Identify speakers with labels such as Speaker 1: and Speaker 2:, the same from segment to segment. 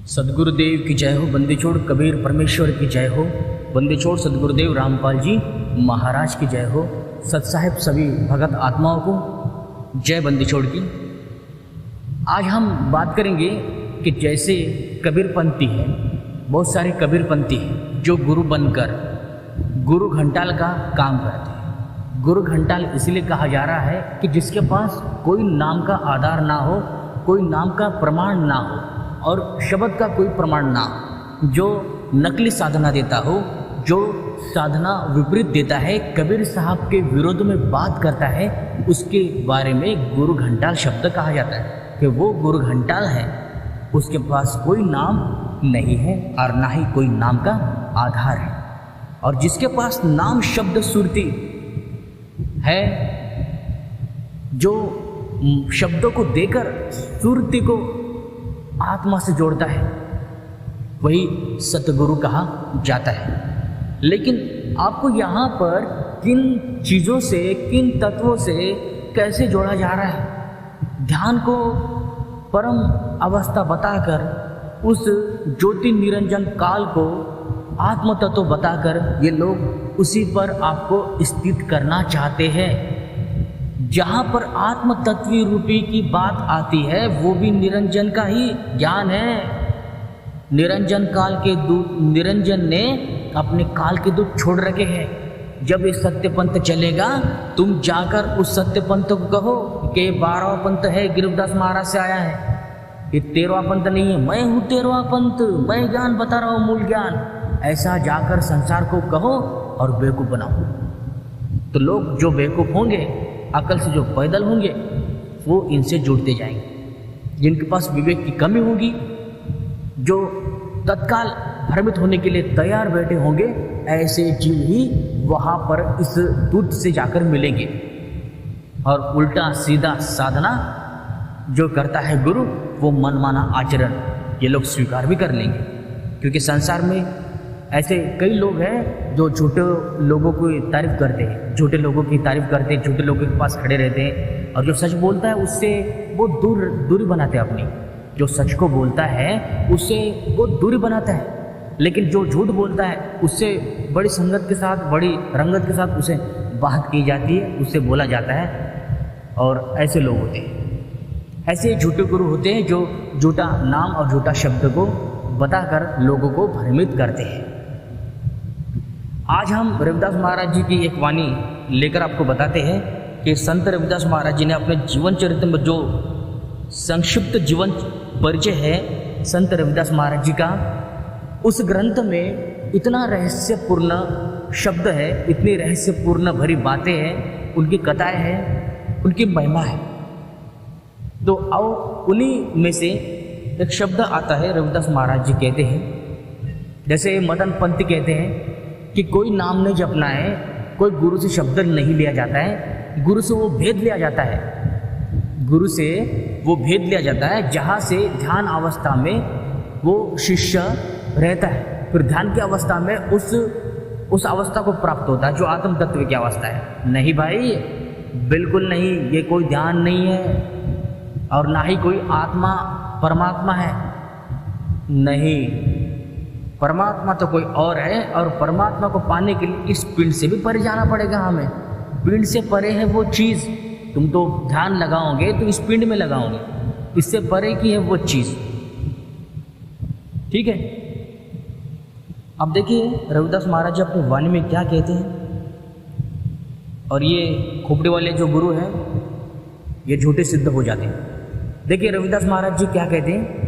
Speaker 1: सदगुरुदेव की जय हो। बंदीछोड़ कबीर परमेश्वर की जय हो। बंदीछोड़ सदगुरुदेव रामपाल जी महाराज की जय हो। सत्साहिब सभी भगत आत्माओं को जय बंदीछोड़ की। आज हम बात करेंगे कि जैसे कबीरपंथी है, बहुत सारे कबीरपंथी हैं जो गुरु बनकर गुरु घंटाल का काम करते हैं। गुरु घंटाल इसलिए कहा जा रहा है कि जिसके पास कोई नाम का आधार ना हो, कोई नाम का प्रमाण ना हो और शब्द का कोई प्रमाण ना हो, जो नकली साधना देता हो, जो साधना विपरीत देता है, कबीर साहब के विरोध में बात करता है, उसके बारे में गुरु घंटाल शब्द कहा जाता है कि वो गुरु घंटाल है। उसके पास कोई नाम नहीं है और ना ही कोई नाम का आधार है। और जिसके पास नाम शब्द सुरती है, जो शब्दों को देकर सुरती को आत्मा से जोड़ता है, वही सतगुरु कहा जाता है। लेकिन आपको यहाँ पर किन चीज़ों से, किन तत्वों से कैसे जोड़ा जा रहा है? ध्यान को परम अवस्था बताकर, उस ज्योति निरंजन काल को आत्म तत्व बताकर ये लोग उसी पर आपको स्थित करना चाहते हैं। जहाँ पर आत्म तत्व रूपी की बात आती है वो भी निरंजन का ही ज्ञान है। निरंजन काल के दूत, निरंजन ने अपने काल के दूत छोड़ रखे हैं। जब ये सत्य पंथ चलेगा, तुम जाकर उस सत्य पंथ को कहो कि 12वां पंथ है, गिरवदास महाराज से आया है, ये 13वां पंथ नहीं है, मैं हूँ 13वां पंथ, मैं ज्ञान बता रहा हूँ, मूल ज्ञान। ऐसा जाकर संसार को कहो और बेवकूफ़ बनाओ, तो लोग जो बेवकूफ़ होंगे, अकल से जो पैदल होंगे, वो इनसे जुड़ते जाएंगे। जिनके पास विवेक की कमी होगी, जो तत्काल भ्रमित होने के लिए तैयार बैठे होंगे, ऐसे जीव ही वहाँ पर इस दूत से जाकर मिलेंगे। और उल्टा सीधा साधना जो करता है गुरु, वो मनमाना आचरण ये लोग स्वीकार भी कर लेंगे। क्योंकि संसार में ऐसे कई लोग हैं जो झूठे लोगों की तारीफ़ करते हैं, झूठे लोगों की तारीफ़ करते हैं, झूठे लोगों के पास खड़े रहते हैं, और जो सच बोलता है उससे वो दूरी बनाते हैं अपनी। जो सच को बोलता है उससे वो दूरी बनाता है, लेकिन जो झूठ बोलता है उससे बड़ी संगत के साथ, बड़ी रंगत के साथ उसे बात की जाती है, उससे बोला जाता है। और ऐसे लोग होते हैं, ऐसे झूठे गुरु होते हैं जो झूठा नाम और झूठा शब्द को बताकर लोगों को भ्रमित करते हैं। आज हम रविदास महाराज जी की एक वाणी लेकर आपको बताते हैं कि संत रविदास महाराज जी ने अपने जीवन चरित्र में, जो संक्षिप्त जीवन परिचय है संत रविदास महाराज जी का, उस ग्रंथ में इतना रहस्यपूर्ण शब्द है, इतनी रहस्यपूर्ण भरी बातें हैं, उनकी कथाएं हैं, उनकी महिमा है। तो आओ उन्हीं में से एक शब्द आता है। रविदास महाराज जी कहते हैं, जैसे मदन पंत कहते हैं कि कोई नाम नहीं जपना है, कोई गुरु से शब्द नहीं लिया जाता है, गुरु से वो भेद लिया जाता है, गुरु से वो भेद लिया जाता है जहाँ से ध्यान अवस्था में वो शिष्य रहता है, फिर ध्यान की अवस्था में उस अवस्था को प्राप्त होता है जो आत्म तत्व की अवस्था है। नहीं भाई, बिल्कुल नहीं, ये कोई ध्यान नहीं है और ना ही कोई आत्मा परमात्मा है। नहीं, परमात्मा तो कोई और है, और परमात्मा को पाने के लिए इस पिंड से भी परे जाना पड़ेगा हमें। पिंड से परे है वो चीज़, तुम तो ध्यान लगाओगे तो इस पिंड में लगाओगे, इससे परे की है वो चीज़। ठीक है, अब देखिए रविदास महाराज जी अपनी वाणी में क्या कहते हैं। और ये खोपड़ी वाले जो गुरु हैं ये झूठे सिद्ध हो जाते हैं। देखिए रविदास महाराज जी क्या कहते हैं,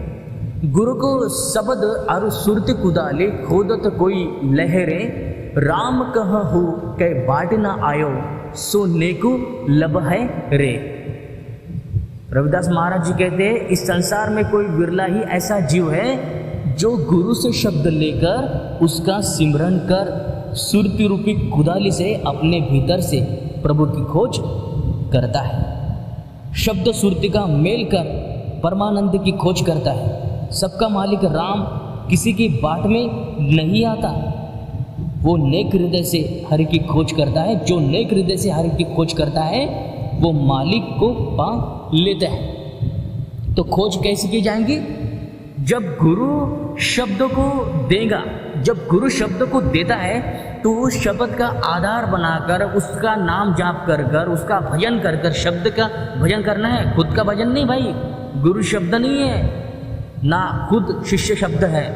Speaker 1: गुरु को शब्द और सुरत कुदाले खोदत कोई लहरे, राम कहु कै बाट न आयो सो नेकु लब है रे। रविदास महाराज जी कहते हैं, इस संसार में कोई विरला ही ऐसा जीव है जो गुरु से शब्द लेकर उसका सिमरन कर सुरती रूपी कुदाली से अपने भीतर से प्रभु की खोज करता है। शब्द सुरती का मेल कर परमानंद की खोज करता है। सबका मालिक राम किसी की बाट में नहीं आता, वो नेक हृदय से हरि की खोज करता है। जो नेक हृदय से हरि की खोज करता है वो मालिक को पा लेता है। तो खोज कैसे की जाएंगी? जब गुरु शब्द को देगा, जब गुरु शब्द को देता है तो उस शब्द का आधार बनाकर उसका नाम जाप कर कर उसका भजन कर कर शब्द का भजन करना है, खुद का भजन नहीं भाई। गुरु शब्द नहीं है ना, खुद शिष्य शब्द है।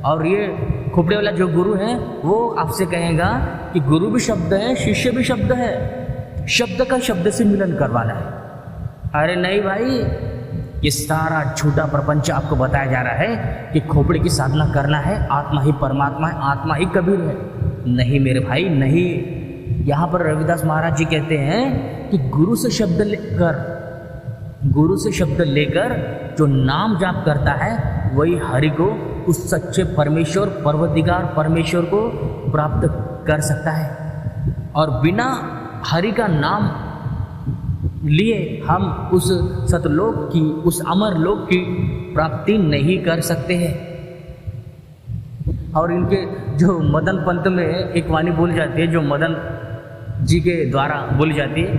Speaker 1: और ये खोपड़े वाला जो गुरु है वो आपसे कहेगा कि गुरु भी शब्द है, शिष्य भी शब्द है, शब्द का शब्द से मिलन करवाना है। अरे नहीं भाई, ये सारा झूठा प्रपंच आपको बताया जा रहा है कि खोपड़ी की साधना करना है, आत्मा ही परमात्मा है, आत्मा ही कबीर है। नहीं मेरे भाई नहीं। यहाँ पर रविदास महाराज जी कहते हैं कि गुरु से शब्द लेकर जो नाम जाप करता है वही हरि को, उस सच्चे परमेश्वर परवदिगार परमेश्वर को प्राप्त कर सकता है। और बिना हरि का नाम लिए हम उस सतलोक की, उस अमर लोक की प्राप्ति नहीं कर सकते हैं। और इनके जो मदन पंथ में एक वाणी बोली जाती है, जो मदन जी के द्वारा बोली जाती है,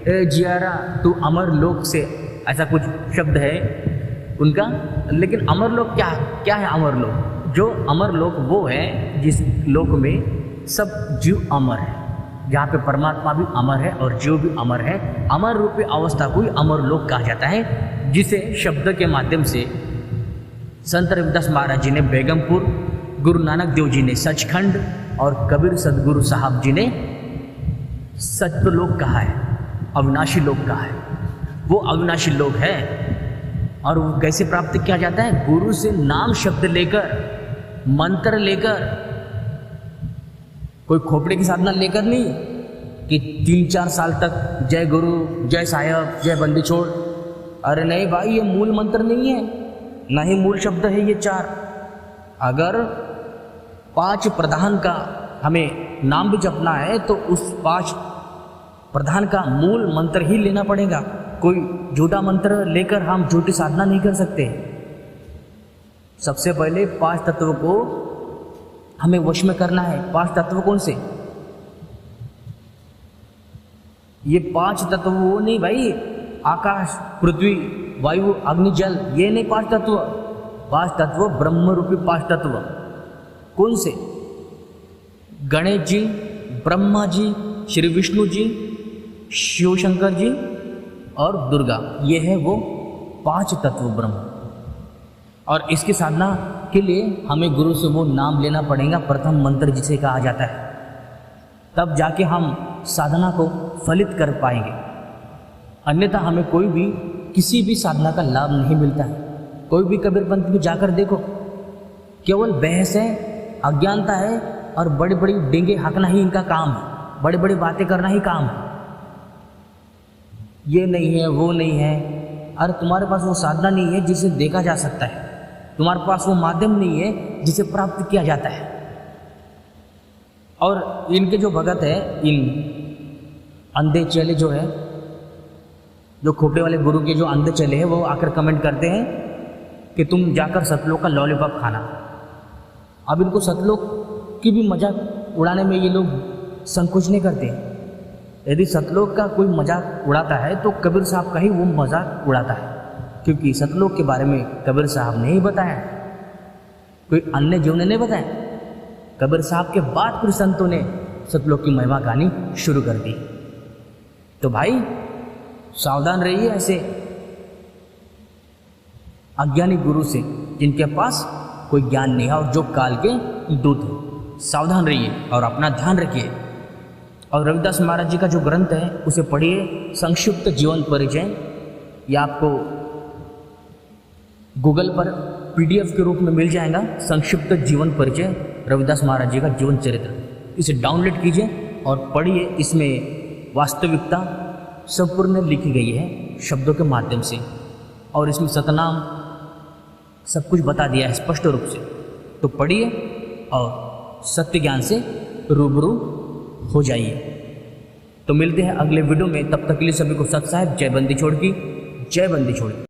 Speaker 1: ए जियारा तू अमर लोक से, ऐसा कुछ शब्द है उनका। लेकिन अमर लोक क्या है? अमर लोक, जो अमर लोक वो है जिस लोक में सब जीव अमर है, जहाँ पे परमात्मा भी अमर है और जीव भी अमर है। अमर रूपी अवस्था को ही अमर लोक कहा जाता है, जिसे शब्द के माध्यम से संत रविदास महाराज जी ने बेगमपुर, गुरु नानक देव जी ने सचखंड और कबीर सदगुरु साहब जी ने सत्यलोक कहा है, अविनाशी लोक कहा है। वो अविनाशी लोक है। और वो कैसे प्राप्त किया जाता है? गुरु से नाम शब्द लेकर, मंत्र लेकर, कोई खोपड़े की साधना लेकर नहीं कि 3-4 साल तक जय गुरु, जय साहब, जय बंदी छोड़। अरे नहीं भाई, ये मूल मंत्र नहीं है, ना ही मूल शब्द है ये 4। अगर 5 प्रधान का हमें नाम भी जपना है तो उस 5 प्रधान का मूल मंत्र ही लेना पड़ेगा। कोई झूठा मंत्र लेकर हम झूठी साधना नहीं कर सकते। सबसे पहले 5 तत्व को हमें वश में करना है। 5 तत्व कौन से? ये 5 तत्व वो नहीं भाई, आकाश, पृथ्वी, वायु, अग्नि, जल, ये नहीं 5 तत्व। 5 तत्व ब्रह्म रूपी 5 तत्व। कौन से? गणेश जी, ब्रह्मा जी, श्री विष्णु जी, शिव शंकर जी और दुर्गा, ये है वो 5 तत्व ब्रह्म। और इसकी साधना के लिए हमें गुरु से वो नाम लेना पड़ेगा, प्रथम मंत्र जिसे कहा जाता है। तब जाके हम साधना को फलित कर पाएंगे। अन्यथा हमें कोई भी किसी भी साधना का लाभ नहीं मिलता है। कोई भी कबीर पंथ में जाकर देखो, केवल बहस है, अज्ञानता है और बड़ी बड़ी डेंगे हाँकना ही इनका काम है, बड़ी बड़ी बातें करना ही काम है। ये नहीं है, वो नहीं है। अरे तुम्हारे पास वो साधना नहीं है जिसे देखा जा सकता है, तुम्हारे पास वो माध्यम नहीं है जिसे प्राप्त किया जाता है। और इनके जो भगत है, इन अंधे चेले जो है, जो खोपड़े वाले गुरु के जो अंधे चेले हैं, वो आकर कमेंट करते हैं कि तुम जाकर सतलोक का लॉलीपॉप खाना। अब इनको सतलोक की भी मजाक उड़ाने में ये लोग संकोच नहीं करते। यदि सतलोक का कोई मजाक उड़ाता है तो कबीर साहब का ही वो मजाक उड़ाता है, क्योंकि सतलोक के बारे में कबीर साहब ने ही बताया, कोई अन्य जीव ने नहीं बताया। कबीर साहब के बाद फिर संतों ने सतलोक की महिमा गानी शुरू कर दी। तो भाई सावधान रहिए ऐसे अज्ञानी गुरु से, जिनके पास कोई ज्ञान नहीं है और जो काल के दूत है। सावधान रहिए और अपना ध्यान रखिए। और रविदास महाराज जी का जो ग्रंथ है उसे पढ़िए, संक्षिप्त जीवन परिचय। यह आपको गूगल पर PDF के रूप में मिल जाएगा, संक्षिप्त जीवन परिचय रविदास महाराज जी का जीवन चरित्र। इसे डाउनलोड कीजिए और पढ़िए। इसमें वास्तविकता संपूर्ण लिखी गई है शब्दों के माध्यम से, और इसमें सतनाम सब कुछ बता दिया है स्पष्ट रूप से। तो पढ़िए और सत्य ज्ञान से रूबरू हो जाइए। तो मिलते हैं अगले वीडियो में, तब तक के लिए सभी को सत साहिब, जय बंदी छोड़ की, जय बंदी छोड़।